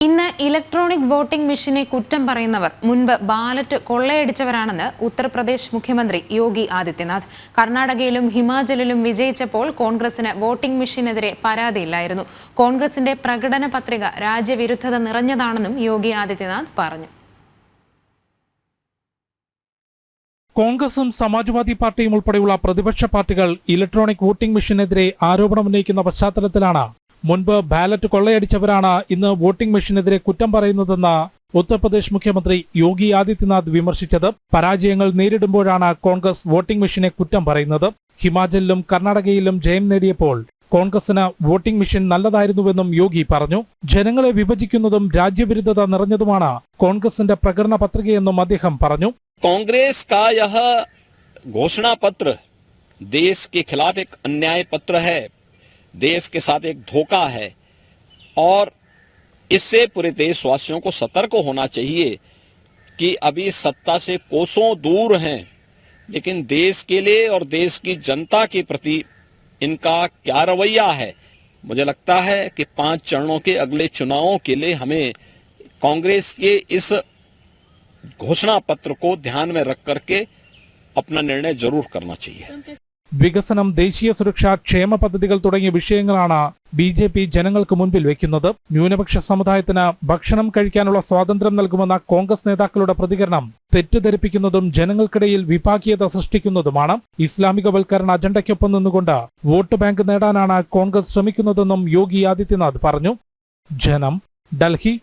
ഇന്ന് electronic voting മെഷീനെ കുറ്റം പറയുന്നവർ മുൻപ് ബാലറ്റ് കൊള്ളയടിച്ചവരാണെന്ന് ഉത്തർപ്രദേശ് മുഖ്യമന്ത്രി യോഗി ആദിത്യനാഥ്. കർണാടകയിലും ഹിമാചലിലും വിജയിച്ചപ്പോൾ കോൺഗ്രസിന് വോട്ടിംഗ് മെഷീനെതിരെ പരാതിയില്ലായിരുന്നു. കോൺഗ്രസിന്റെ പ്രകടന പത്രിക രാജ്യവിരുദ്ധത നിറഞ്ഞതാണെന്നും യോഗി ആദിത്യനാഥ് പറഞ്ഞു. കോൺഗ്രസും സമാജ്വാദി പാർട്ടിയും ഉൾപ്പെടെയുള്ള പ്രതിപക്ഷ പാർട്ടികൾ ഇലക്ട്രോണിക് വോട്ടിംഗ് മെഷീനെതിരെ ആരോപണമുന്നയിക്കുന്ന പശ്ചാത്തലത്തിലാണ് മുൻപ് ബാലറ്റ് കൊള്ളയടിച്ചവരാണ് ഇന്ന് വോട്ടിംഗ് മെഷീനെതിരെ കുറ്റം പറയുന്നതെന്ന് ഉത്തർപ്രദേശ് മുഖ്യമന്ത്രി യോഗി ആദിത്യനാഥ് വിമർശിച്ചത്. പരാജയങ്ങൾ നേരിടുമ്പോഴാണ് കോൺഗ്രസ് വോട്ടിംഗ് മെഷീനെ കുറ്റം പറയുന്നത്. ഹിമാചലിലും കർണാടകയിലും ജയം നേടിയപ്പോൾ കോൺഗ്രസിന് വോട്ടിംഗ് മെഷീൻ നല്ലതായിരുന്നുവെന്നും യോഗി പറഞ്ഞു. ജനങ്ങളെ വിഭജിക്കുന്നതും രാജ്യവിരുദ്ധത നിറഞ്ഞതുമാണ് കോൺഗ്രസിന്റെ പ്രകടന പത്രികയെന്നും അദ്ദേഹം പറഞ്ഞു. कांग्रेस का यह घोषणा पत्र देश के खिलाफ एक अन्याय पत्र है, देश के साथ एक धोखा है और इससे पूरे देशवासियों को सतर्क होना चाहिए कि अभी सत्ता से कोसों दूर हैं, लेकिन देश के लिए और देश की जनता के प्रति इनका क्या रवैया है। मुझे लगता है कि 5 चरणों के अगले चुनावों के लिए हमें कांग्रेस के इस घोषणा पत्र को ध्यान में रख करके अपना निर्णय जरूर करना चाहिए. വികസനം, ദേശീയ സുരക്ഷ, ക്ഷേമ പദ്ധതികൾ തുടങ്ങിയ വിഷയങ്ങളാണ് BJP ജനങ്ങൾക്ക് മുൻപിൽ വെക്കുന്നത്. ന്യൂനപക്ഷ സമുദായത്തിന് ഭക്ഷണം കഴിക്കാനുള്ള സ്വാതന്ത്ര്യം നൽകുമെന്ന കോൺഗ്രസ് നേതാക്കളുടെ പ്രതികരണം തെറ്റിദ്ധരിപ്പിക്കുന്നതും ജനങ്ങൾക്കിടയിൽ വിഭാഗീയത സൃഷ്ടിക്കുന്നതുമാണ്. ഇസ്ലാമികവൽക്കരണ അജണ്ടയ്ക്കൊപ്പം നിന്നുകൊണ്ട് വോട്ട് ബാങ്ക് നേടാനാണ് കോൺഗ്രസ് ശ്രമിക്കുന്നതെന്നും യോഗി ആദിത്യനാഥ് പറഞ്ഞു. ജനം, ഡൽഹി.